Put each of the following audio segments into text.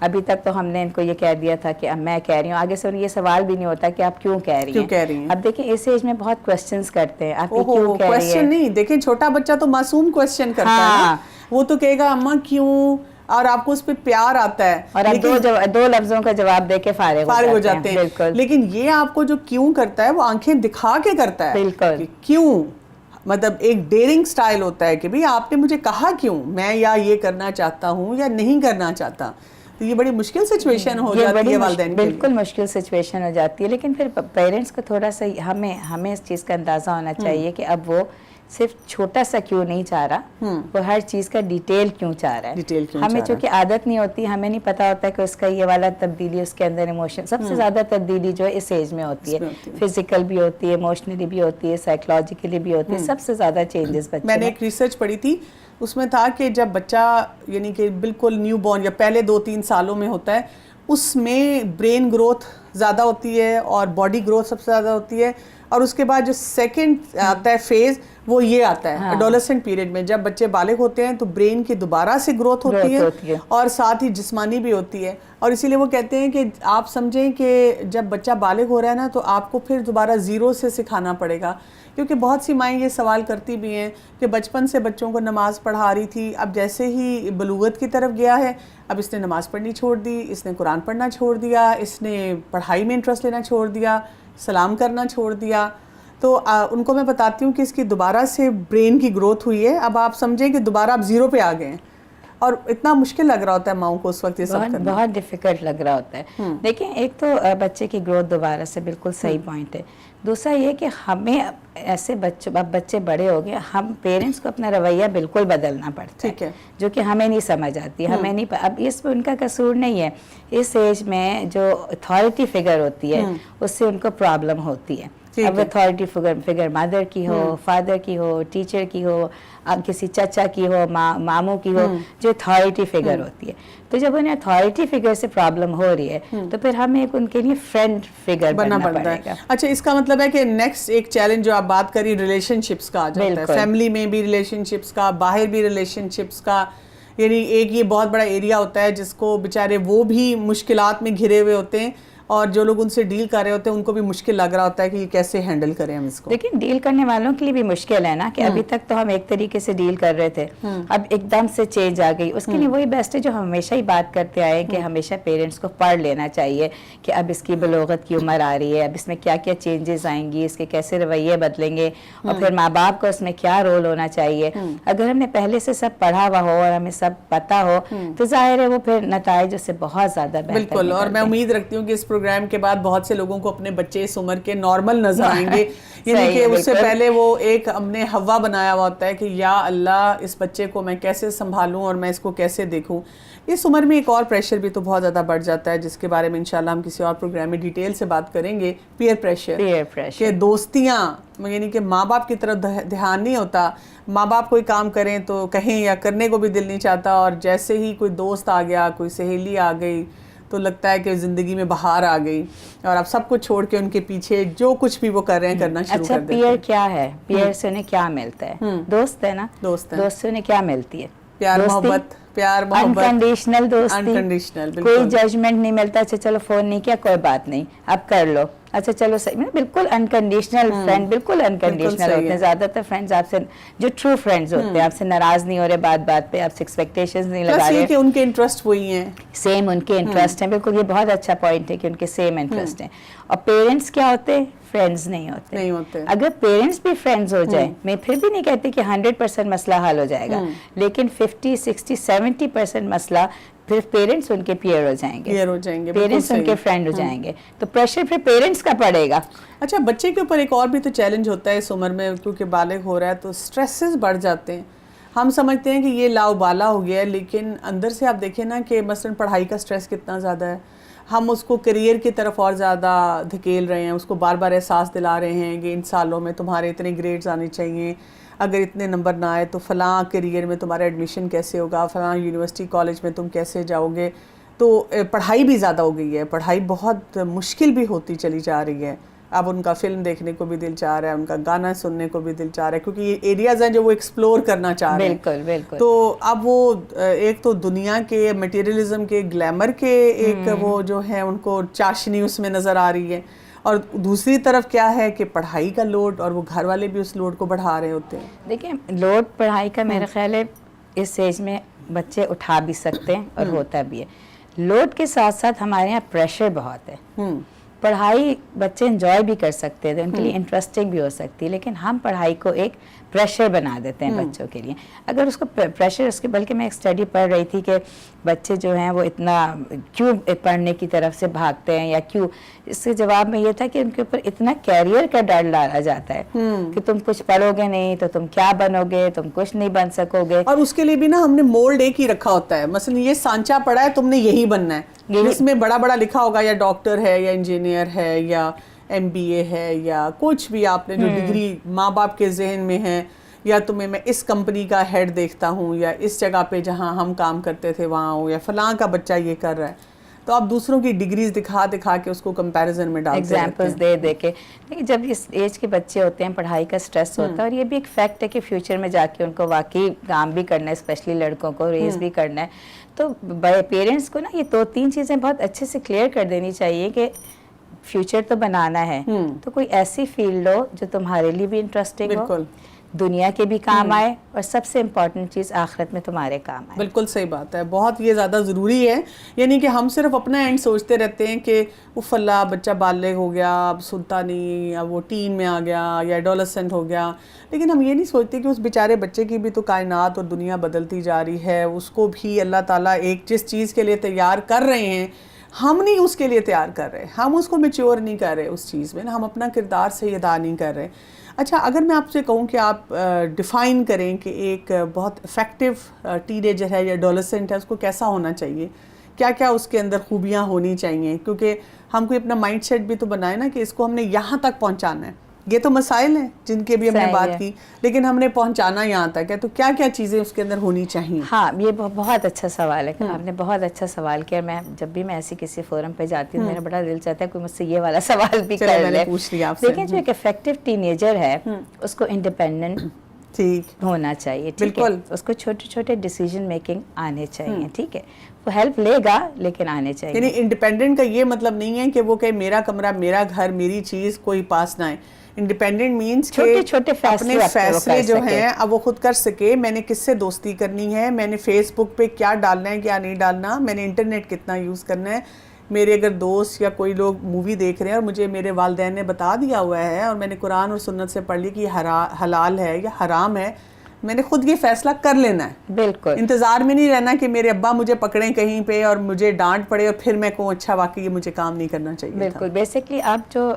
ابھی تک تو ہم نے ان کو یہ کہہ دیا تھا کہ اب میں کہہ رہی ہوں, آگے سے انہیں یہ سوال بھی نہیں ہوتا کہ آپ کیوں کہہ رہی ہیں. اب دیکھیں اس ایج میں بہت کوسچنز کرتے ہیں, آپ یہ کیوں کہہ رہی ہیں. کوسچن نہیں, دیکھیں چھوٹا بچہ تو معصوم کوسچن کرتا ہے نا, وہ تو کہے گا اماں کیوں, اور آپ کو اس پہ پیار آتا ہے, اور اب دو لفظوں کا جواب دے کے فارغ ہو جاتے ہیں. بالکل. لیکن یہ آپ کو جو کیوں کرتا ہے وہ آنکھیں دکھا کے کرتا ہے. بالکل. کیوں مطلب ایک ڈیرنگ سٹائل ہوتا ہے کہ بھئی آپ نے مجھے کہا کیوں, میں یا یہ کرنا چاہتا ہوں یا نہیں کرنا چاہتا. تو یہ بڑی مشکل سچویشن ہو جاتی ہے والدین کے لیے. بالکل مشکل سچویشن ہو جاتی ہے, لیکن پھر پیرنٹس کو تھوڑا سا ہمیں اس چیز کا اندازہ ہونا چاہیے کہ اب وہ صرف چھوٹا سا کیوں نہیں چاہ رہا, وہ ہر چیز کا ڈیٹیل کیوں چاہ رہا ہے. ہمیں چونکہ عادت نہیں ہوتی, ہمیں نہیں پتا ہوتا کہ اس کا یہ والا تبدیلی, اس کے اندر ایموشن, سب سے زیادہ تبدیلی جو ہے اس ایج میں ہوتی ہے. فزیکل بھی ہوتی ہے, ایموشنلی بھی ہوتی ہے, سائیکولوجیکلی بھی ہوتی ہے, سب سے زیادہ چینجز بچے میں نے ایک ریسرچ پڑھی تھی, اس میں تھا کہ جب بچہ یعنی کہ بالکل نیو بورن یا پہلے 2-3 سالوں میں ہوتا ہے, اس میں برین گروتھ زیادہ ہوتی ہے اور باڈی گروتھ سب سے زیادہ ہوتی ہے, اور اس کے بعد جو سیکنڈ آتا ہے فیز وہ یہ آتا ہے ایڈولسنٹ پیریڈ میں, جب بچے بالغ ہوتے ہیں تو برین کی دوبارہ سے گروتھ ہوتی ہے اور ساتھ ہی جسمانی بھی ہوتی ہے. اور اسی لیے وہ کہتے ہیں کہ آپ سمجھیں کہ جب بچہ بالغ ہو رہا ہے نا تو آپ کو پھر دوبارہ زیرو سے سکھانا پڑے گا, کیونکہ بہت سی مائیں یہ سوال کرتی بھی ہیں کہ بچپن سے بچوں کو نماز پڑھا رہی تھی, اب جیسے ہی بلوغت کی طرف گیا ہے اب اس نے نماز پڑھنی چھوڑ دی, اس نے قرآن پڑھنا چھوڑ دیا, اس نے پڑھائی میں انٹرسٹ لینا چھوڑ دیا, سلام کرنا چھوڑ دیا. تو ان کو میں بتاتی ہوں کہ اس کی دوبارہ سے برین کی گروتھ ہوئی ہے, اب آپ سمجھیں کہ دوبارہ آپ زیرو پہ آ گئے ہیں, اور اتنا مشکل لگ رہا ہوتا ہے ماؤں کو اس وقت یہ سب کرنا. بہت ڈیفیکلٹ لگ رہا ہوتا ہے. دیکھیں ایک تو بچے کی گروتھ دوبارہ سے بالکل صحیح پوائنٹ ہے. دوسرا یہ کہ ہمیں ایسے بچے بڑے ہو گئے, ہم پیرنٹس کو اپنا رویہ بالکل بدلنا پڑتا ہے, جو کہ ہمیں نہیں سمجھ آتی, ہمیں نہیں. اب اس میں ان کا قصور نہیں ہے, اس ایج میں جو اتھارٹی فگر ہوتی ہے اس سے ان کو پرابلم ہوتی ہے. اب اتھارٹی فگر مدر کی ہو, فادر کی ہو, ٹیچر کی ہو, اب کسی چچا کی ہو, ماموں کی ہو, جو اتھارٹی فگر ہوتی ہے. تو جب انہیں اتھارٹی فگر سے پرابلم ہو رہی ہے تو پھر ہمیں ان کے لیے فرینڈ فگر بننا پڑے گا. اچھا, اس کا مطلب ہے کہ نیکسٹ ایک چیلنج جو آپ بات کری ریلیشن شپس کا آ جاتا ہے, فیملی میں بھی ریلیشن شپس کا, باہر بھی ریلیشن شپس کا. یعنی ایک یہ بہت بڑا ایریا ہوتا ہے جس کو بیچارے وہ بھی مشکلات میں گھرے ہوئے ہوتے ہیں, اور جو لوگ ان سے ڈیل کر رہے ہوتے ہیں ان کو بھی مشکل لگ رہا ہوتا ہے کہ یہ کیسے ہینڈل کریں ہم اس کو. لیکن ڈیل کرنے والوں کے لیے بھی مشکل ہے نا, کہ ابھی تک تو ہم ایک طریقے سے ڈیل کر رہے تھے, اب ایک دم سے چینج آ گئی. اس کے لیے وہی بیسٹ ہے جو ہمیشہ ہی بات کرتے آئے کہ ہمیشہ پیرنٹس کو پڑھ لینا چاہیے کہ اب اس کی بلوغت کی عمر آ رہی ہے, اب اس میں کیا کیا چینجز آئیں گی, اس کے کیسے رویے بدلیں گے, اور پھر ماں باپ کو اس میں کیا رول ہونا چاہیے. اگر ہم نے پہلے سے سب پڑھا ہوا ہو اور ہمیں سب پتا ہو تو ظاہر ہے وہ پھر نتائج اس سے بہت زیادہ بہتر. بالکل, اور میں امید رکھتی ہوں کہ اس پروگرام کے بعد بہت سے لوگوں کو اپنے بچے اس عمر کے نارمل نظر آئیں گے. یعنی کہ اس سے پہلے وہ ایک ہم نے ہوا بنایا ہوا ہوتا ہے کہ یا اللہ اس بچے کو میں کیسے سنبھالوں اور میں اس کو کیسے دیکھوں. اس عمر میں ایک اور پریشر بھی تو بہت زیادہ بڑھ جاتا ہے, جس کے بارے میں انشاءاللہ ہم کسی اور پروگرام میں ڈیٹیل سے بات کریں گے. پیئر پریشر, کہ دوستیاں, یعنی کہ ماں باپ کی طرف دھیان نہیں ہوتا. ماں باپ کوئی کام کریں تو کہیں یا کرنے کو بھی دل نہیں چاہتا, اور جیسے ہی کوئی دوست آ گیا, کوئی سہیلی آ گئی, تو لگتا ہے کہ زندگی میں بہار آ گئی, اور آپ سب کچھ چھوڑ کے ان کے پیچھے جو کچھ بھی وہ کر رہے ہیں کرنا شروع کر دیتے ہیں. اچھا, پیئر کیا ہے؟ پیئر سے انہیں کیا ملتا ہے؟ دوست ہے نا, دوست سے انہیں کیا ملتی ہے؟ پیار محبت, انکنڈیشنل دوستی, کوئی ججمنٹ نہیں ملتا. اچھا چلو فون نہیں کیا, کوئی بات نہیں, اب کر لو, اچھا چلو صحیح, بالکل انکنڈیشنل فرینڈ, بالکل انکنڈیشنل ہوتے ہیں. زیادہ تر فرینڈز آپ سے جو ٹرو فرینڈز ہوتے ہیں, آپ سے ناراض نہیں ہو رہے بات بات پہ, آپ سے ایکسپیکٹیشنز نہیں لگا رہے, کہ ان کے انٹرسٹ وہی ہیں, سیم ان کے انٹرسٹ ہیں. بالکل, یہ بہت اچھا پوائنٹ ہے کہ ان کے سیم انٹرسٹ ہیں. اور پیرنٹس کیا ہوتے ہیں؟ فرینڈز نہیں ہوتے. اگر پیرنٹس بھی فرینڈز ہو جائیں, میں پھر بھی نہیں کہتی کہ 100% مسئلہ حل ہو جائے گا, لیکن 50, 60, 70% مسئلہ پھر پیرنٹس ان کے پیئر ہو جائیں گے, پیرنٹس ان کے فرینڈ ہو جائیں گے, تو پریشر پھر پیرنٹس کا پڑے گا. اچھا, بچے کے اوپر ایک اور بھی تو چیلنج ہوتا ہے اس عمر میں, کیونکہ بالغ ہو رہا ہے تو سٹریسز بڑھ جاتے ہیں. ہم سمجھتے ہیں کہ یہ لاؤبالا ہو گیا ہے, لیکن اندر سے آپ دیکھیں نا کہ مثلاً پڑھائی کا سٹریس کتنا زیادہ ہے. ہم اس کو کریئر کی طرف اور زیادہ دھکیل رہے ہیں, اس کو بار بار احساس دلا رہے ہیں کہ ان سالوں میں تمہارے اتنے گریڈز آنے چاہیے, اگر اتنے نمبر نہ آئے تو فلاں کریئر میں تمہارا ایڈمیشن کیسے ہوگا, فلاں یونیورسٹی کالج میں تم کیسے جاؤ گے. تو پڑھائی بھی زیادہ ہو گئی ہے, پڑھائی بہت مشکل بھی ہوتی چلی جا رہی ہے. اب ان کا فلم دیکھنے کو بھی دل چاہ رہا ہے, ان کا گانا سننے کو بھی دل چاہ رہا ہے, کیونکہ یہ ایریاز ہیں جو وہ ایکسپلور کرنا چاہ رہے ہیں. بالکل بالکل. تو اب وہ ایک تو دنیا کے میٹیریلزم کے گلیمر کے ایک وہ جو ہے ان کو چاشنی اس میں نظر آ رہی ہے, اور دوسری طرف کیا ہے کہ پڑھائی کا لوڈ, اور وہ گھر والے بھی اس لوڈ کو بڑھا رہے ہوتے ہیں. دیکھیں لوڈ پڑھائی کا میرا خیال ہے اس ایج میں بچے اٹھا بھی سکتے ہیں اور ہوتا بھی ہے. لوڈ کے ساتھ ساتھ ہمارے یہاں پریشر بہت ہے. پڑھائی بچے انجوائے بھی کر سکتے ہیں, ان کے لیے انٹرسٹنگ بھی ہو سکتی ہے, لیکن ہم پڑھائی کو ایک پریشر بنا دیتے ہیں بچوں کے لیے. اگر اس کو پریشر, اس کے بلکہ میں ایک اسٹڈی پڑھ رہی تھی کہ بچے جو ہیں وہ اتنا کیوں پڑھنے کی طرف سے بھاگتے ہیں, یا کیوں, اس کے جواب میں یہ تھا کہ ان کے اوپر اتنا کیریئر کا ڈر ڈالا جاتا ہے کہ تم کچھ پڑھو گے نہیں تو تم کیا بنو گے, تم کچھ نہیں بن سکو گے. اور اس کے لیے بھی نا ہم نے مولڈ ایک ہی رکھا ہوتا ہے, مثلا یہ سانچا پڑا ہے تم نے یہی بننا ہے, جس میں بڑا بڑا لکھا ہوگا یا ڈاکٹر ہے یا انجینئر ہے یا MBA ہے یا کچھ بھی آپ نے جو ڈگری ماں باپ کے ذہن میں ہے, یا تمہیں میں اس کمپنی کا ہیڈ دیکھتا ہوں, یا اس جگہ پہ جہاں ہم کام کرتے تھے وہاں ہوں, یا فلاں کا بچہ یہ کر رہا ہے. تو آپ دوسروں کی ڈگریز دکھا دکھا کے اس کو کمپیریزن میں ڈالتے رہتے ہیں, ایگزامپلز دے دے کے. لیکن جب اس ایج کے بچے ہوتے ہیں پڑھائی کا سٹریس ہوتا ہے, اور یہ بھی ایک فیکٹ ہے کہ فیوچر میں جا کے ان کو واقعی کام بھی کرنا ہے, اسپیشلی لڑکوں کو ریز بھی کرنا ہے. تو پیرنٹس کو نا یہ 2-3 چیزیں بہت اچھے سے کلیئر کر دینی چاہیے کہ فیوچر تو بنانا ہے تو کوئی ایسی فیلڈ ہو جو تمہارے لیے بھی انٹرسٹنگ ہو, دنیا کے بھی کام آئے, اور سب سے امپورٹنٹ چیز آخرت میں تمہارے کام آئے. بالکل صحیح بات ہے, بہت یہ زیادہ ضروری ہے. یعنی کہ ہم صرف اپنا اینڈ سوچتے رہتے ہیں کہ فلاں بچہ بالغ ہو گیا, اب سنتا نہیں, اب وہ ٹین میں آ گیا یا ایڈولسنٹ ہو گیا, لیکن ہم یہ نہیں سوچتے کہ اس بیچارے بچے کی بھی تو کائنات اور دنیا بدلتی جا رہی ہے. اس کو بھی اللہ تعالیٰ ایک جس چیز کے لیے تیار کر رہے ہیں, ہم نہیں اس کے لیے تیار کر رہے, ہم اس کو میچور نہیں کر رہے اس چیز میں, ہم اپنا کردار صحیح ادا نہیں کر رہے. اچھا, اگر میں آپ سے کہوں کہ آپ ڈیفائن کریں کہ ایک بہت افیکٹو ٹین ایجر ہے یا ایڈولسنٹ ہے, اس کو کیسا ہونا چاہیے, کیا کیا اس کے اندر خوبیاں ہونی چاہیے, کیونکہ ہم کو اپنا مائنڈ سیٹ بھی تو بنائے نا کہ اس کو ہم نے یہاں تک پہنچانا ہے. یہ تو مسائل ہیں جن کے بھی ہم نے بات کی, لیکن ہم نے پہنچانا یہاں تک ہے, تو کیا کیا چیزیں اس کے اندر ہونی چاہیے؟ ہاں, یہ بہت اچھا سوال ہے, آپ نے بہت اچھا سوال کیا. میں جب بھی میں ایسی کسی فورم پہ جاتی ہوں, میرا بڑا دل چاہتا ہے کوئی مجھ سے یہ والا سوال بھی کر لے. لیکن جو ایک افیکٹو ٹین ایجر ہے اس کو انڈیپینڈنٹ ہونا چاہیے, ٹھیک ہے, اس کو چھوٹے چھوٹے ڈیسیجن میکنگ آنے چاہیے, ٹھیک ہے, وہ ہیلپ لے گا لیکن آنے چاہیے. یعنی انڈیپینڈنٹ کا یہ مطلب نہیں ہے کہ وہ کہ میرا کمرہ, میرا گھر, میری چیز کوئی پاس نہ آئے. انڈیپینڈنٹ مینس چھوٹے چھوٹے اپنے فیصلے جو ہیں اب وہ خود کر سکے. میں نے کس سے دوستی کرنی ہے, میں نے فیس بک پہ کیا ڈالنا ہے کیا نہیں ڈالنا, میں نے انٹرنیٹ کتنا یوز کرنا ہے. میرے اگر دوست یا کوئی لوگ مووی دیکھ رہے ہیں اور مجھے میرے والدین نے بتا دیا ہوا ہے اور میں نے قرآن اور سنت سے پڑھ لی کہ یہ حلال ہے یا حرام ہے, میں نے خود یہ فیصلہ کر لینا ہے. بالکل, انتظار میں نہیں رہنا کہ میرے ابا مجھے پکڑیں کہیں پہ اور مجھے ڈانٹ پڑے اور پھر میں کہوں اچھا واقعی یہ مجھے کام نہیں کرنا چاہیے. بالکل, بیسکلی اب جو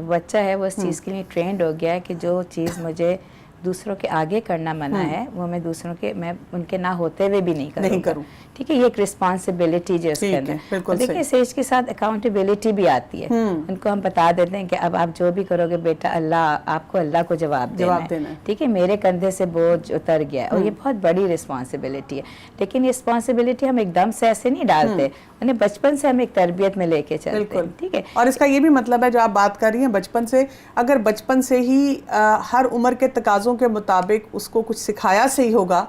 بچہ ہے وہ اس چیز کے لیے ٹرینڈ ہو گیا ہے کہ جو چیز مجھے دوسروں کے آگے کرنا منع ہے وہ میں دوسروں کے, میں ان کے نہ ہوتے ہوئے بھی نہیں کروں. ٹھیک ہے, یہ ایک رسپانسبلٹی جو اس کے اندر. دیکھیں اس ایج کے ساتھ اکاؤنٹیبلٹی بھی آتی ہے. ان کو ہم بتا دیتے ہیں کہ اب آپ جو بھی کرو گے بیٹا اللہ آپ کو اللہ کو جواب دینا ہے, ٹھیک ہے, میرے کندھے سے بوجھ اتر گیا ہے, اور یہ بہت بڑی رسپانسبلٹی ہے. لیکن یہ رسپانسبلٹی ہم ایک دم سے ایسے نہیں ڈالتے, انہیں بچپن سے ہم ایک تربیت میں لے کے چلتے ہیں, ٹھیک ہے. اور اس کا یہ بھی مطلب ہے جو آپ بات کر رہی ہیں بچپن سے, اگر بچپن سے ہی ہر عمر کے تقاضوں کے مطابق اس کو کچھ سکھایا صحیح ہوگا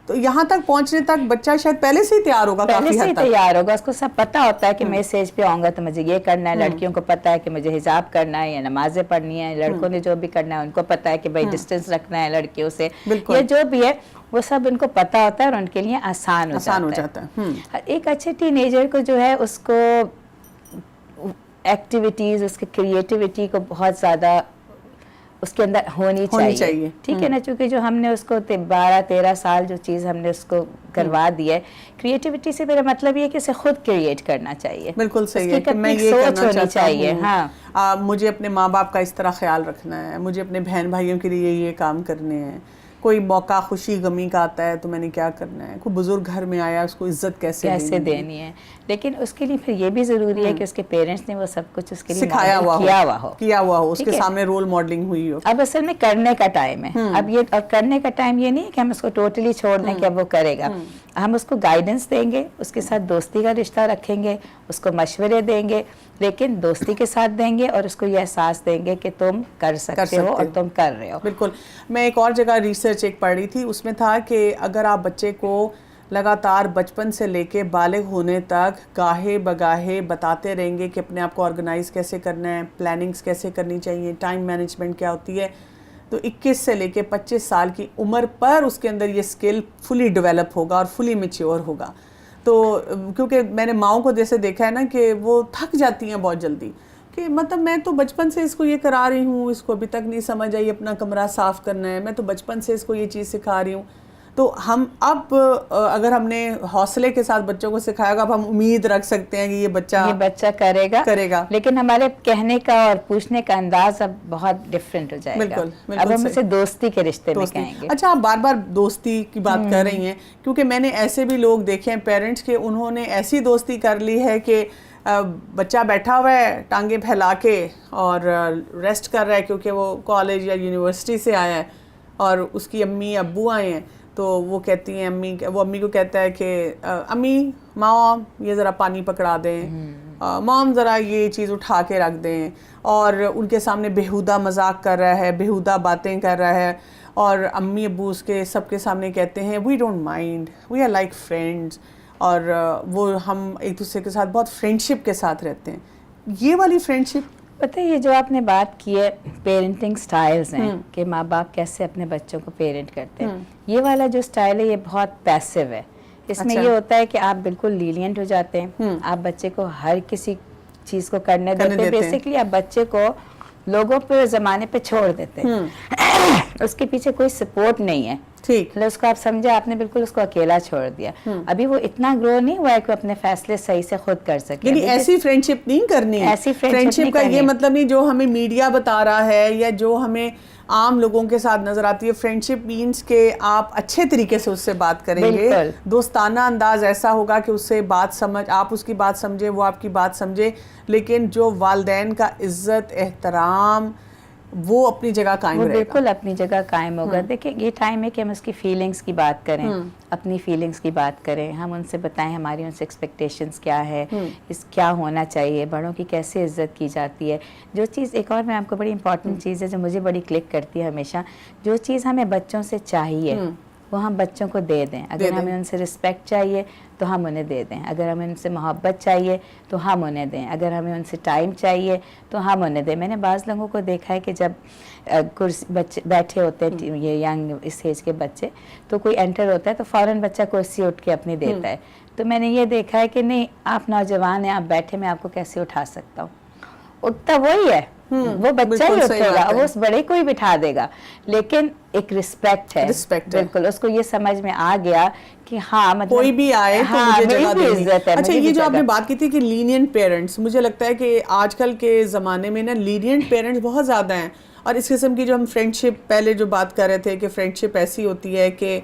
تو یہاں تک پہنچنے تک بچہ شاید پہلے سے ہی تیار ہوگا, پہلے سے ہی تیار ہوگا. اس کو سب پتا ہوتا ہے کہ میں اس ایج پہ آؤں گا تو مجھے یہ کرنا ہے. لڑکیوں کو پتا ہے کہ مجھے حجاب کرنا ہے یا نمازیں پڑھنی ہے, لڑکوں نے جو بھی کرنا ہے ان کو پتا ہے کہ بھائی ڈسٹینس رکھنا ہے لڑکیوں سے, یا جو بھی ہے وہ سب ان کو پتا ہوتا ہے اور ان کے لیے آسان ہو جاتا ہے. ایک اچھے ٹین ایجر کو جو ہے اس کو ایکٹیویٹیز, اس کی کریٹیوٹی کو بہت زیادہ اس کے اندر ہونی چاہیے, ٹھیک ہے نا, چونکہ جو ہم نے اس کو 12-13 سال جو چیز ہم نے اس کو کروا دی ہے, کریٹیوٹی سے میرا مطلب یہ کہ اسے خود کریٹ کرنا چاہیے. بالکل صحیح ہے کہ میں یہ کرنا چاہیے, ہاں مجھے اپنے ماں باپ کا اس طرح خیال رکھنا ہے, مجھے اپنے بہن بھائیوں کے لیے یہ کام کرنے ہیں, کوئی موقع خوشی غمی کا آتا ہے تو میں نے کیا کرنا ہے, کوئی بزرگ گھر میں آیا اس کو عزت کیسے دینی ہے. لیکن اس کے لیے پھر یہ بھی ضروری ہے کہ اس کے پیرنٹس نے وہ سب کچھ اس کے لیے سکھایا ہوا ہو, اس کے سامنے رول ماڈلنگ ہوئی ہو. اب اصل میں کرنے کا ٹائم ہے, اب یہ اور کرنے کا ٹائم یہ نہیں ہے کہ ہم اس کو ٹوٹلی چھوڑ دیں کہ اب وہ کرے گا. ہم اس کو گائیڈنس دیں گے, اس کے ساتھ دوستی کا رشتہ رکھیں گے, اس کو مشورے دیں گے, لیکن دوستی کے ساتھ دیں گے اور اس کو یہ احساس دیں گے کہ تم کر سکتے ہو اور تم کر رہے ہو. بالکل. میں ایک اور جگہ ریسرچ ایک پڑھ رہی تھی, اس میں تھا کہ اگر آپ بچے کو لگاتار بچپن سے لے کے بالغ ہونے تک گاہے بگاہے بتاتے رہیں گے کہ اپنے آپ کو آرگنائز کیسے کرنا ہے, پلاننگز کیسے کرنی چاہیے, ٹائم مینجمنٹ کیا ہوتی ہے, تو 21 سے لے کے 25 سال کی عمر پر اس کے اندر یہ اسکل فلی ڈیولپ ہوگا اور فلی میچیور ہوگا. تو کیونکہ میں نے ماؤں کو جیسے دیکھا ہے نا کہ وہ تھک جاتی ہیں بہت جلدی, کہ مطلب میں تو بچپن سے اس کو یہ کرا رہی ہوں, اس کو ابھی تک نہیں سمجھ آئی اپنا کمرہ صاف کرنا ہے, میں تو بچپن سے اس کو یہ چیز سکھا رہی ہوں. تو ہم اب اگر ہم نے حوصلے کے ساتھ بچوں کو سکھایا گا, اب ہم امید رکھ سکتے ہیں کہ یہ بچہ کرے گا. لیکن ہمارے کہنے کا اور پوچھنے کا انداز اب بہت ڈفرینٹ ہو جائے گا. اب ہم اسے دوستی کے رشتے میں کہیں گے. اچھا, آپ بار بار دوستی کی بات کر رہی ہیں, کیونکہ میں نے ایسے بھی لوگ دیکھے ہیں پیرنٹس کے, انہوں نے ایسی دوستی کر لی ہے کہ بچہ بیٹھا ہوا ہے ٹانگیں پھیلا کے اور ریسٹ کر رہا ہے کیونکہ وہ کالج یا یونیورسٹی سے آیا ہے, اور اس کی امی ابو آئے ہیں, تو وہ کہتی ہیں وہ امی کو کہتا ہے کہ امی مام یہ ذرا پانی پکڑا دیں, مام ذرا یہ چیز اٹھا کے رکھ دیں, اور ان کے سامنے بیہودہ مذاق کر رہا ہے, بیہودہ باتیں کر رہا ہے, اور امی ابو اس کے سب کے سامنے کہتے ہیں we don't mind, we are like friends, اور وہ ہم ایک دوسرے کے ساتھ بہت فرینڈشپ کے ساتھ رہتے ہیں. یہ والی فرینڈشپ, پتہ ہے یہ جو آپ نے بات کی ہے پیرنٹنگ سٹائلز ہیں کہ ماں باپ کیسے اپنے بچوں کو پیرنٹ کرتے ہیں, یہ والا جو سٹائل ہے یہ بہت پیسو ہے. اس میں یہ ہوتا ہے کہ آپ بالکل لینینٹ ہو جاتے ہیں, آپ بچے کو ہر کسی چیز کو کرنے دیتے ہیں, بیسکلی آپ بچے کو لوگوں پہ زمانے پہ چھوڑ دیتے ہیں, اس کے پیچھے کوئی سپورٹ نہیں ہے. ٹھیک, اس کو آپ سمجھے آپ نے بالکل اس کو اکیلا چھوڑ دیا. ابھی وہ اتنا گرو نہیں ہوا ہے کہ اپنے فیصلے صحیح سے خود کر سکے. یعنی ایسی فرینڈشپ نہیں کرنی ہے. ایسی فرینڈشپ کا یہ مطلب نہیں جو ہمیں میڈیا بتا رہا ہے یا جو ہمیں عام لوگوں کے ساتھ نظر آتی ہے. فرینڈشپ مینس کہ آپ اچھے طریقے سے اس سے بات کریں گے, دوستانہ انداز ایسا ہوگا کہ اس سے بات سمجھ, آپ اس کی بات سمجھیں, وہ آپ کی بات سمجھے, لیکن جو والدین کا عزت احترام وہ اپنی جگہ قائم رہے گا. بالکل اپنی جگہ قائم ہوگا. دیکھیں یہ ٹائم ہے کہ ہم اس کی فیلنگز کی بات کریں, اپنی فیلنگز کی بات کریں, ہم ان سے بتائیں ہماری ان سے ایکسپیکٹیشنز کیا ہے, اس کیا ہونا چاہیے, بڑوں کی کیسے عزت کی جاتی ہے. جو چیز ایک اور میں آپ کو بڑی امپورٹنٹ چیز ہے جو مجھے بڑی کلک کرتی ہے ہمیشہ, جو چیز ہمیں بچوں سے چاہیے وہ ہم بچوں کو دے دیں. اگر ہمیں ان سے رسپیکٹ چاہیے تو ہم انہیں دے دیں, اگر ہمیں ان سے محبت چاہیے تو ہم انہیں دیں, اگر ہمیں ان سے ٹائم چاہیے تو ہم انہیں دیں. میں نے بعض لوگوں کو دیکھا ہے کہ جب بچے بیٹھے ہوتے ہیں, یہ ینگ اس ایج کے بچے, تو کوئی انٹر ہوتا ہے تو فوراً بچہ کرسی اٹھ کے اپنی دیتا ہے. تو میں نے یہ دیکھا ہے کہ نہیں, آپ نوجوان ہیں, آپ بیٹھے, میں آپ کو کیسے اٹھا سکتا ہوں. اٹھتا وہی ہے, وہ بچہ ہی اٹھے گا, وہ اس بڑے کو ہی بٹھا دے گا, لیکن ایک رسپیکٹ ہے. بالکل اس کو یہ سمجھ میں آ گیا کہ ہاں مطلب کوئی بھی آئے تو مجھے جگہ دینی. اچھا, یہ جو آپ نے بات کی تھی کہ لینینٹ پیرنٹس, مجھے لگتا ہے کہ آج کل کے زمانے میں نا لینینٹ پیرنٹس بہت زیادہ ہیں, اور اس قسم کی جو ہم فرینڈشپ پہلے جو بات کر رہے تھے کہ فرینڈشپ ایسی ہوتی ہے کہ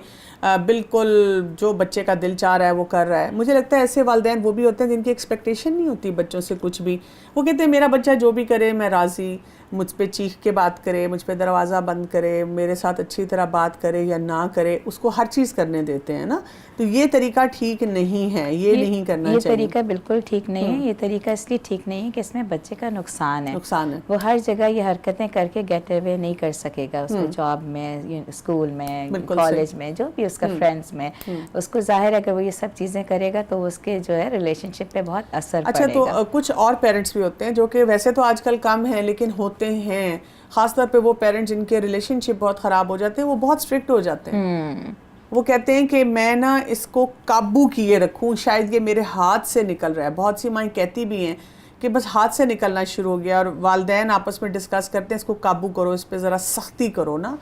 بالکل جو بچے کا دل چاہ رہا ہے وہ کر رہا ہے. مجھے لگتا ہے ایسے والدین وہ بھی ہوتے ہیں جن کی ایکسپیکٹیشن نہیں ہوتی بچوں سے کچھ بھی. وہ کہتے ہیں میرا بچہ جو بھی کرے میں راضی, مجھ پہ چیخ کے بات کرے, مجھ پہ دروازہ بند کرے, میرے ساتھ اچھی طرح بات کرے یا نہ کرے, اس کو ہر چیز کرنے دیتے ہیں نا. تو یہ طریقہ ٹھیک نہیں ہے, یہ نہیں کرنا چاہیے. یہ طریقہ بالکل ٹھیک نہیں ہے. یہ طریقہ اس لیے ٹھیک نہیں ہے کہ اس میں بچے کا نقصان ہے. وہ ہر جگہ یہ حرکتیں کر کے گیٹ اوے نہیں کر سکے گا. اس کو جاب میں, اسکول میں, کالج میں, جو بھی اس کا فرینڈز میں, اس کو ظاہر ہے اگر وہ یہ سب چیزیں کرے گا تو اس کے جو ہے ریلیشن شپ پہ بہت اثر پڑے گا. اچھا, تو کچھ اور پیرنٹس بھی ہوتے ہیں جو کہ ویسے تو آج کل کم ہیں لیکن ہوتے ہیں, خاص طور پہ وہ پیرنٹ جن کے ریلیشن شپ بہت خراب ہو جاتے ہیں, وہ بہت اسٹرکٹ ہو جاتے ہیں. وہ کہتے ہیں کہ میں نا اس کو قابو کیے رکھوں, شاید یہ میرے ہاتھ سے نکل رہا ہے. بہت سی مائیں کہتی بھی ہیں کہ بس ہاتھ سے نکلنا شروع ہو گیا, اور والدین آپس میں ڈسکس کرتے ہیں اس کو قابو کرو, اس پہ ذرا سختی کرو نا.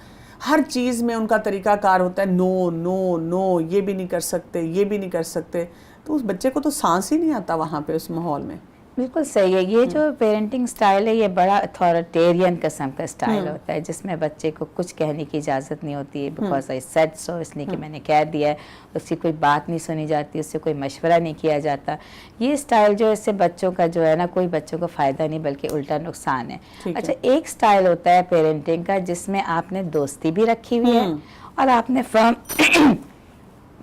ہر چیز میں ان کا طریقہ کار ہوتا ہے نو نو نو, یہ بھی نہیں کر سکتے, یہ بھی نہیں کر سکتے. تو اس بچے کو تو سانس ہی نہیں آتا وہاں پہ اس ماحول میں. بالکل صحیح ہے. یہ جو پیرنٹنگ سٹائل ہے یہ بڑا اتھارٹیرین قسم کا سٹائل ہوتا ہے, جس میں بچے کو کچھ کہنے کی اجازت نہیں ہوتی ہے. بیکاز آئی سیڈ سو, اس لیے کہ میں نے کہہ دیا ہے. اس کی کوئی بات نہیں سنی جاتی, اس سے کوئی مشورہ نہیں کیا جاتا. یہ سٹائل جو ہے اس سے بچوں کا جو ہے نا کوئی بچوں کو فائدہ نہیں بلکہ الٹا نقصان ہے. اچھا, ایک سٹائل ہوتا ہے پیرنٹنگ کا جس میں آپ نے دوستی بھی رکھی ہوئی ہے اور آپ نے فرم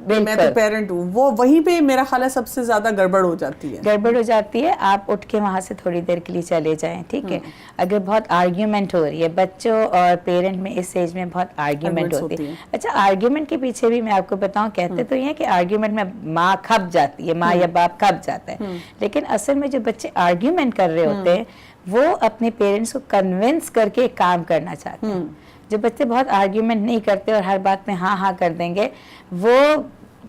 میں تو پیرنٹ ہوں, وہ وہیں پہ میرا خیال ہے سب سے زیادہ گڑبڑ ہو جاتی ہے. آپ اٹھ کے وہاں سے تھوڑی دیر کے لیے چلے جائیں, ٹھیک ہے. اگر بہت آرگیومنٹ ہو رہی ہے بچوں اور پیرنٹ میں, اس ایج میں بہت آرگیومنٹ ہوتی ہے. اچھا, آرگیومنٹ کے پیچھے بھی میں آپ کو بتاؤں, کہتے تو یہ کہ آرگیومنٹ میں ماں کھپ جاتی ہے, ماں یا باپ کھپ جاتا ہے, لیکن اصل میں جو بچے آرگیومنٹ کر رہے ہوتے ہیں وہ اپنے پیرنٹس کو کنونس کر کے کام کرنا چاہتے ہیں. جو بچے بہت آرگیومنٹ نہیں کرتے اور ہر بات میں ہاں ہاں کر دیں گے, وہ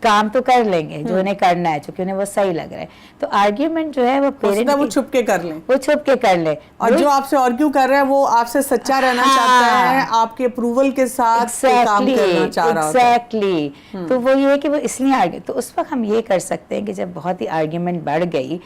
کام تو کر لیں گے جو انہیں کرنا ہے, چونکہ انہیں وہ صحیح لگ رہا ہے. تو آرگیومنٹ جو ہے وہ پیرنٹ وہ چھپ کے کر لیں, وہ چھپ کے کر لیں, اور جو آپ سے آرگیو کر رہا ہے وہ آپ سے سچا رہنا چاہتا ہے, آپ کے اپروول کے ساتھ کام کرنا چاہ رہا ہوتا ہے. ایگزیکٹلی. تو وہ یہ ہے کہ وہ اس لیے آرگیو, تو اس وقت ہم یہ کر سکتے ہیں کہ جب بہت ہی آرگیومنٹ بڑھ گئی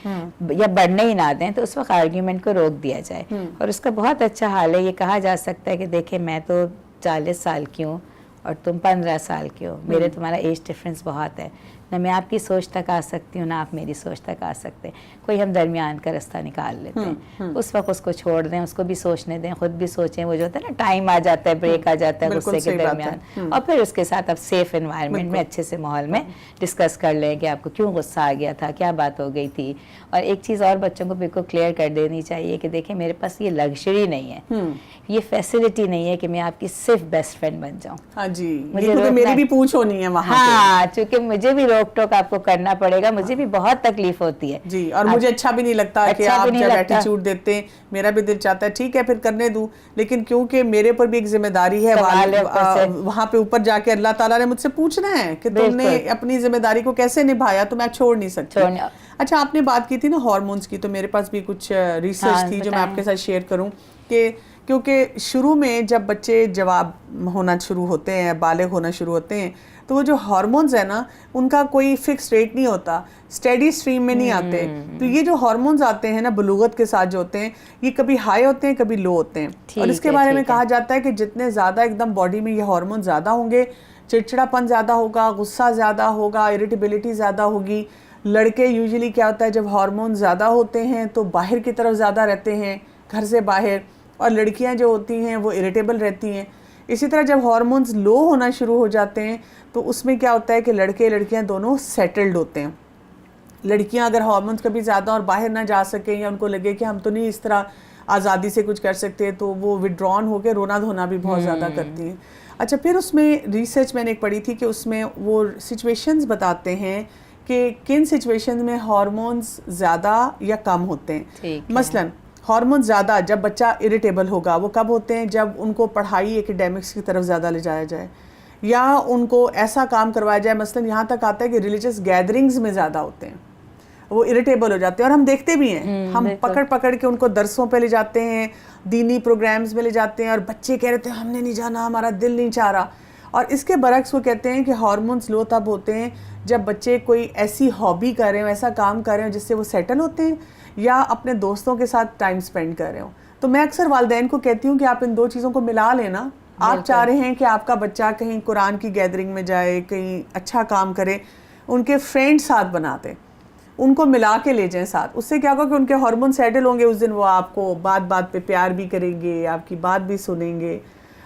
یا بڑھنے ہی نہ دیں, تو اس وقت آرگیومنٹ کو روک دیا جائے. اور اس کا بہت اچھا حال ہے, یہ کہا جا سکتا ہے کہ دیکھیں میں تو 40 سال کی ہوں اور تم 15 سال کی ہو, میرے تمہارا ایج ڈفرینس بہت ہے, نہ میں آپ کی سوچ تک آ سکتی ہوں نہ آپ میری سوچ تک آ سکتے. کوئی ہم درمیان کا رستہ نکال لیتے ہیں, اس وقت اس کو چھوڑ دیں, اس کو بھی سوچنے دیں, خود بھی سوچیں. وہ جو ہوتا ہے نا ٹائم آ جاتا ہے, بریک آ جاتا ہے غصے کے درمیان, اور پھر اس کے ساتھ آپ سیف انوائرمنٹ میں, اچھے سے ماحول میں ڈسکس کر لیں کہ آپ کو کیوں غصہ آ گیا تھا, کیا بات ہو گئی تھی. اور ایک چیز اور بچوں کو بالکل کلیئر کر دینی چاہیے کہ دیکھیں میرے پاس یہ لگژری نہیں ہے, یہ فیسلٹی نہیں ہے کہ میں آپ کی صرف بیسٹ فرینڈ بن جاؤں. ہاں جی, میری بھی پوچھ ہونی ہے وہاں. ہاں, چونکہ مجھے بھی روک ٹوک آپ کو کرنا پڑے گا, مجھے بھی بہت تکلیف ہوتی ہے جی, اور مجھے اچھا بھی نہیں لگتا کہ آپ جب ایٹیچیوڈ دیتے ہیں, میرا بھی دل چاہتا ہے ٹھیک ہے پھر کرنے دوں, لیکن کیونکہ میرے پر بھی ایک ذمہ داری ہے, وہاں پہ اوپر جا کے اللہ تعالیٰ نے مجھ سے پوچھنا ہے کہ تم نے اپنی ذمہ داری کو کیسے نبھایا, تو میں چھوڑ نہیں سکتی. اچھا, آپ نے بات کی تھی نا ہارمونز کی, تو میرے پاس بھی کچھ ریسرچ تھی جو میں آپ کے ساتھ شیئر کروں. کہ کیونکہ شروع میں جب بچے جواب ہونا شروع ہوتے ہیں, بالغ ہونا شروع ہوتے ہیں, تو وہ جو ہارمونز ہیں نا ان کا کوئی فکس ریٹ نہیں ہوتا, اسٹیڈی اسٹریم میں نہیں آتے. تو یہ جو ہارمونز آتے ہیں نا بلوغت کے ساتھ جو ہوتے ہیں, یہ کبھی ہائی ہوتے ہیں کبھی لو ہوتے ہیں. اور اس کے بارے میں کہا جاتا ہے کہ جتنے زیادہ ایک دم باڈی میں یہ ہارمون زیادہ ہوں گے, چڑچڑا پن زیادہ ہوگا, غصہ زیادہ ہوگا, اریٹیبلٹی زیادہ ہوگی. لڑکے یوزلی کیا ہوتا ہے جب ہارمون زیادہ ہوتے ہیں تو باہر کی طرف زیادہ رہتے ہیں, گھر سے باہر, اور لڑکیاں جو ہوتی ہیں وہ اریٹیبل رہتی ہیں. اسی طرح جب ہارمونز لو ہونا شروع ہو جاتے ہیں تو اس میں کیا ہوتا ہے کہ لڑکے لڑکیاں دونوں سیٹلڈ ہوتے ہیں. لڑکیاں اگر ہارمونز کبھی زیادہ اور باہر نہ جا سکیں, یا ان کو لگے کہ ہم تو نہیں اس طرح آزادی سے کچھ کر سکتے, تو وہ وڈران ہو کے رونا دھونا بھی بہت زیادہ کرتی ہیں. اچھا, پھر اس میں ریسرچ میں نے ایک پڑھی تھی کہ اس میں وہ سچویشنز بتاتے ہیں کہ کن سچویشنز میں ہارمونز زیادہ یا کم ہوتے ہیں. مثلاً ہارمون زیادہ جب بچہ اریٹیبل ہوگا, وہ کب ہوتے ہیں جب ان کو پڑھائی ایکیڈیمکس کی طرف زیادہ لے جایا جائے, یا ان کو ایسا کام کروایا جائے. مثلاً یہاں تک آتا ہے کہ ریلیجس گیدرنگز میں زیادہ ہوتے ہیں, وہ اریٹیبل ہو جاتے ہیں. اور ہم دیکھتے بھی ہیں, ہم پکڑ کے ان کو درسوں پہ لے جاتے ہیں, دینی پروگرامز میں لے جاتے ہیں, اور بچے کہہ رہے ہیں ہم نے نہیں جانا, ہمارا دل نہیں چاہ رہا. اور اس کے برعکس وہ کہتے ہیں کہ ہارمونز لو تب ہوتے ہیں جب بچے کوئی ایسی ہابی کر رہے ہوں, ایسا کام کر رہے ہوں جس سے وہ سیٹل ہوتے ہیں, یا اپنے دوستوں کے ساتھ ٹائم سپینڈ کر رہے ہوں. تو میں اکثر والدین کو کہتی ہوں کہ آپ ان دو چیزوں کو ملا لینا. آپ چاہ رہے ہیں کہ آپ کا بچہ کہیں قرآن کی گیدرنگ میں جائے, کہیں اچھا کام کرے, ان کے فرینڈ ساتھ بنا دیں, ان کو ملا کے لے جائیں ساتھ. اس سے کیا ہوگا کہ ان کے ہارمون سیٹل ہوں گے, اس دن وہ آپ کو بات بات پہ پیار بھی کریں گے, آپ کی بات بھی سنیں گے.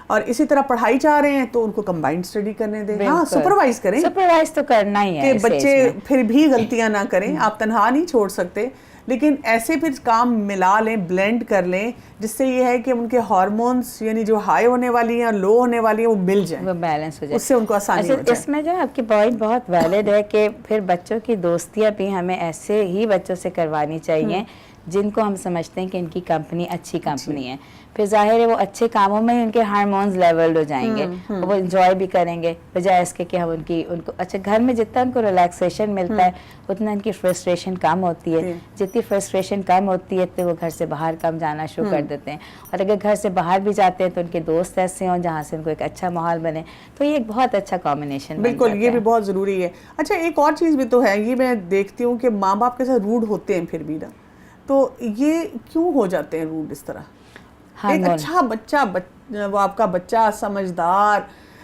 اور اسی طرح پڑھائی چاہ رہے ہیں تو ان کو کمبائنڈ اسٹڈی کرنے دیں. ہاں, سپروائز کریں, سپروائز تو کرنا ہی ہے کہ بچے پھر بھی غلطیاں نہ کریں. آپ تنہا نہیں چھوڑ سکتے, لیکن ایسے پھر کام ملا لیں, بلینڈ کر لیں, جس سے یہ ہے کہ ان کے ہارمونز یعنی جو ہائی ہونے والی ہیں اور لو ہونے والی ہیں وہ مل جائیں, وہ بیلنس ہو جائے, اس سے ان کو آسانی ہو جائے. اس میں جو آپ کی پوائنٹ بہت ویلڈ ہے کہ پھر بچوں کی دوستیاں بھی ہمیں ایسے ہی بچوں سے کروانی چاہیے جن کو ہم سمجھتے ہیں کہ ان کی کمپنی اچھی کمپنی ہے. پھر ظاہر ہے وہ اچھے کاموں میں ہی ان کے ہارمونز لیولڈ ہو جائیں گے, وہ انجوائے بھی کریں گے, بجائے اس کے کہ ہم ان کو اچھا گھر میں جتنا ان کو ریلیکسیشن ملتا ہے اتنا ان کی فرسٹریشن کم ہوتی ہے. جتنی فرسٹریشن کم ہوتی ہے تو وہ گھر سے باہر کم جانا شروع کر دیتے ہیں. اور اگر گھر سے باہر بھی جاتے ہیں تو ان کے دوست ایسے ہوں جہاں سے ان کو ایک اچھا ماحول بنے, تو یہ ایک بہت اچھا کمبینیشن. بالکل, یہ بھی بہت ضروری ہے. اچھا, ایک اور چیز بھی تو ہے, یہ میں دیکھتی ہوں کہ ماں باپ کے ساتھ روڈ ہوتے ہیں پھر بھی نا, تو یہ کیوں ہو جاتے ہیں روڈ اس طرح؟ ایک اچھا بچہ, وہ آپ کا بچہ سمجھدار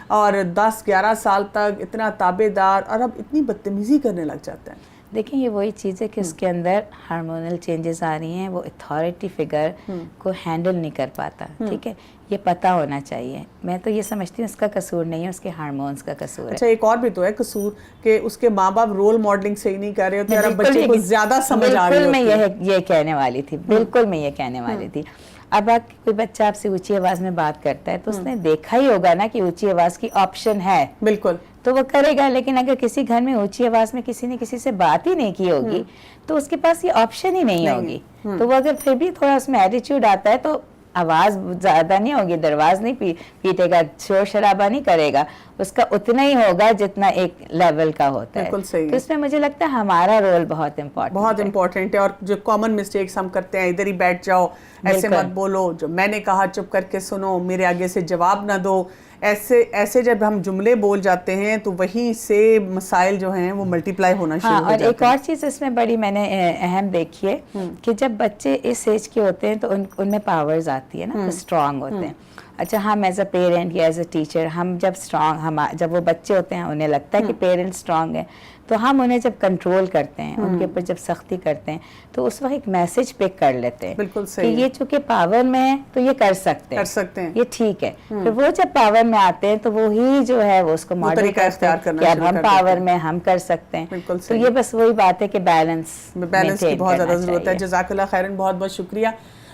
اور 10-11 سال تک اتنا تابع دار, اور اب اتنی بدتمیزی کرنے لگ جاتا ہے. دیکھیں یہ وہی چیز ہے کہ اس کے اندر ہارمونل چینجز آ رہی ہیں, وہ اتھارٹی فگر کو ہینڈل نہیں کر پاتا, ٹھیک ہے, یہ پتہ ہونا چاہیے. میں تو یہ سمجھتی ہوں اس کا قصور نہیں ہے, اس کے ہارمونز کا قصور ہے. اچھا ایک اور بھی تو ہے قصور کہ اس کے ماں باپ رول ماڈلنگ صحیح نہیں کر رہے ہوتے اور بچے کو زیادہ سمجھ آ رہی ہوتی ہے. بالکل میں یہ کہنے والی تھی, بالکل میں یہ کہنے والی تھی. اب کوئی بچہ آپ سے اونچی آواز میں بات کرتا ہے تو اس نے دیکھا ہی ہوگا نا کہ اونچی آواز کی آپشن ہے, بالکل, تو وہ کرے گا. لیکن اگر کسی گھر میں اونچی آواز میں کسی نے کسی سے بات ہی نہیں کی ہوگی تو اس کے پاس یہ آپشن ہی نہیں ہوگی. تو وہ اگر پھر بھی تھوڑا اس میں ایٹیٹیوڈ آتا ہے تو آواز زیادہ نہیں ہوگی, درواز نہیں پیٹے گا, شور شرابہ نہیں کرے گا, اس کا اتنا ہی ہوگا جتنا ایک لیول کا ہوتا ہے. بالکل صحیح. تو اس میں مجھے لگتا ہے ہمارا رول بہت امپورٹنٹ ہے. اور جو کامن مسٹیکس ہم کرتے ہیں, ادھر ہی بیٹھ جاؤ, ایسے مت بولو, جو میں نے کہا چپ کر کے سنو, میرے آگے سے جواب نہ دو, ایسے جب ہم جملے بول جاتے ہیں تو وہیں سے مسائل جو ہیں وہ ملٹیپلائی ہونا شروع ہو جاتے ہیں. اور ایک اور چیز اس میں بڑی میں نے اہم دیکھی ہے کہ جب بچے اس ایج کے ہوتے ہیں تو ان میں پاورز آتی ہے نا, اسٹرانگ ہوتے ہیں. اچھا ہم ایز اے پیرنٹ یا ایز اے ٹیچر, ہم جب وہ بچے ہوتے ہیں انہیں لگتا ہے کہ پیرنٹ اسٹرانگ ہے, تو ہم انہیں جب کنٹرول کرتے ہیں, ان کے اوپر جب سختی کرتے ہیں, تو اس وقت ایک میسج پک کر لیتے ہیں بالکل کہ یہ چونکہ پاور میں ہے تو یہ کر سکتے ہیں, یہ ٹھیک ہے. پھر وہ جب پاور میں آتے ہیں تو وہی جو ہے وہ اس کو ماڈل کرتے ہیں کہ اب ہم پاور میں ہم کر سکتے ہیں. تو یہ بس وہی بات ہے کہ بیلنس کی بہت زیادہ ضرورت ہے. جزاک اللہ خیرن, بہت بہت شکریہ.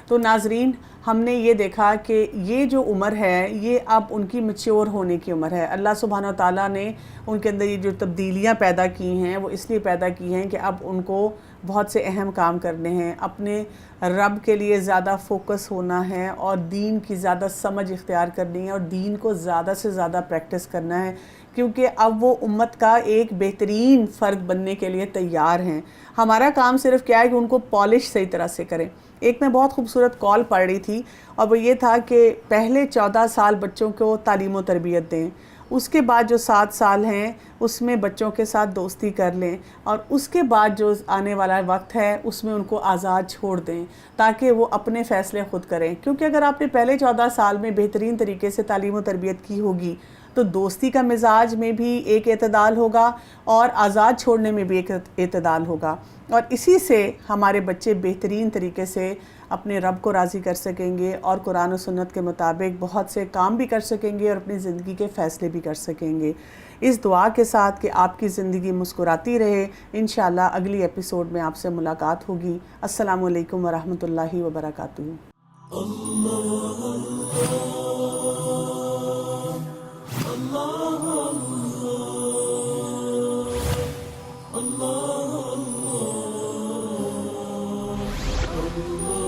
تو ناظرین, ہم نے یہ دیکھا کہ یہ جو عمر ہے یہ اب ان کی میچور ہونے کی عمر ہے. اللہ سبحانہ و تعالیٰ نے ان کے اندر یہ جو تبدیلیاں پیدا کی ہیں وہ اس لیے پیدا کی ہیں کہ اب ان کو بہت سے اہم کام کرنے ہیں, اپنے رب کے لیے زیادہ فوکس ہونا ہے اور دین کی زیادہ سمجھ اختیار کرنی ہے اور دین کو زیادہ سے زیادہ پریکٹس کرنا ہے, کیونکہ اب وہ امت کا ایک بہترین فرد بننے کے لیے تیار ہیں. ہمارا کام صرف کیا ہے کہ ان کو پالش صحیح طرح سے کریں. ایک میں بہت خوبصورت کال پڑھ رہی تھی اور وہ یہ تھا کہ پہلے 14 سال بچوں کو تعلیم و تربیت دیں, اس کے بعد جو 7 سال ہیں اس میں بچوں کے ساتھ دوستی کر لیں, اور اس کے بعد جو آنے والا وقت ہے اس میں ان کو آزاد چھوڑ دیں تاکہ وہ اپنے فیصلے خود کریں. کیونکہ اگر آپ نے پہلے 14 سال میں بہترین طریقے سے تعلیم و تربیت کی ہوگی تو دوستی کا مزاج میں بھی ایک اعتدال ہوگا اور آزاد چھوڑنے میں بھی ایک اعتدال ہوگا, اور اسی سے ہمارے بچے بہترین طریقے سے اپنے رب کو راضی کر سکیں گے اور قرآن و سنت کے مطابق بہت سے کام بھی کر سکیں گے اور اپنی زندگی کے فیصلے بھی کر سکیں گے. اس دعا کے ساتھ کہ آپ کی زندگی مسکراتی رہے, انشاءاللہ اگلی ایپیسوڈ میں آپ سے ملاقات ہوگی. السلام علیکم ورحمۃ اللہ وبرکاتہ. Allah